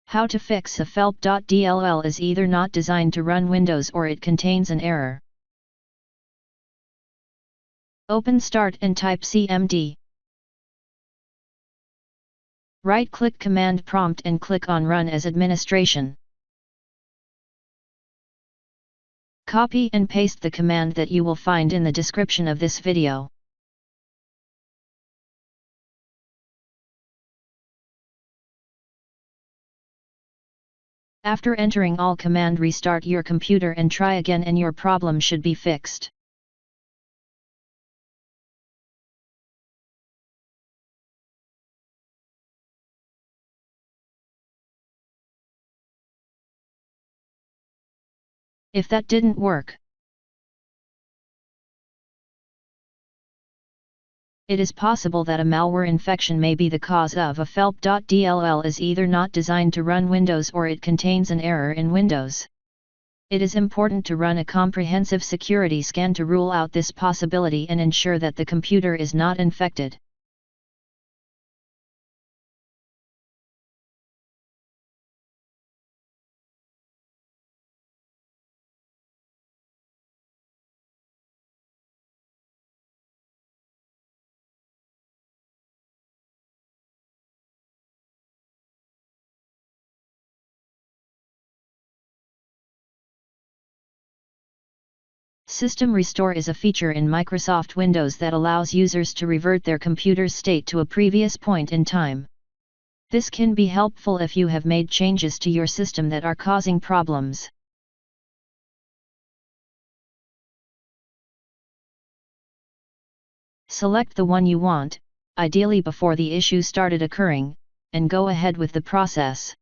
How to fix apphelp.dll is either not designed to run Windows or it contains an error. Open Start and type cmd. Right-click Command Prompt and click on Run as Administration. Copy and paste the command that you will find in the description of this video. After entering all command, restart your computer and try again and your problem should be fixed. If that didn't work, it is possible that a malware infection may be the cause of apphelp.dll is either not designed to run Windows or it contains an error in Windows. It is important to run a comprehensive security scan to rule out this possibility and ensure that the computer is not infected. System Restore is a feature in Microsoft Windows that allows users to revert their computer's state to a previous point in time. This can be helpful if you have made changes to your system that are causing problems. Select the one you want, ideally before the issue started occurring, and go ahead with the process.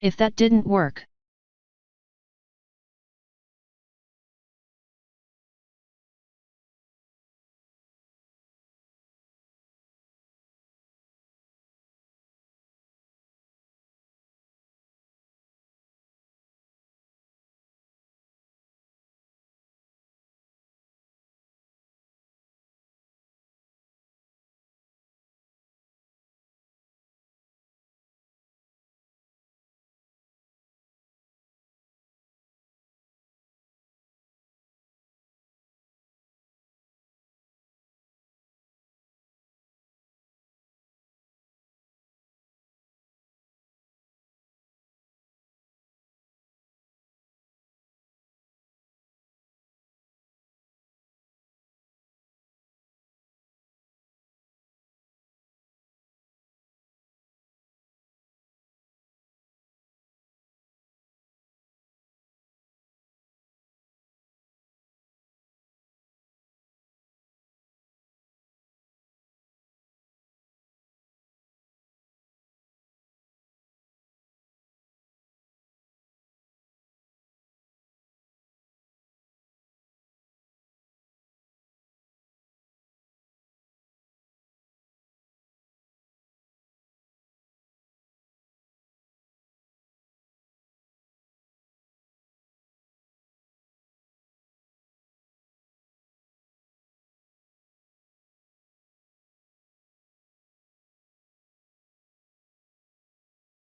If that didn't work,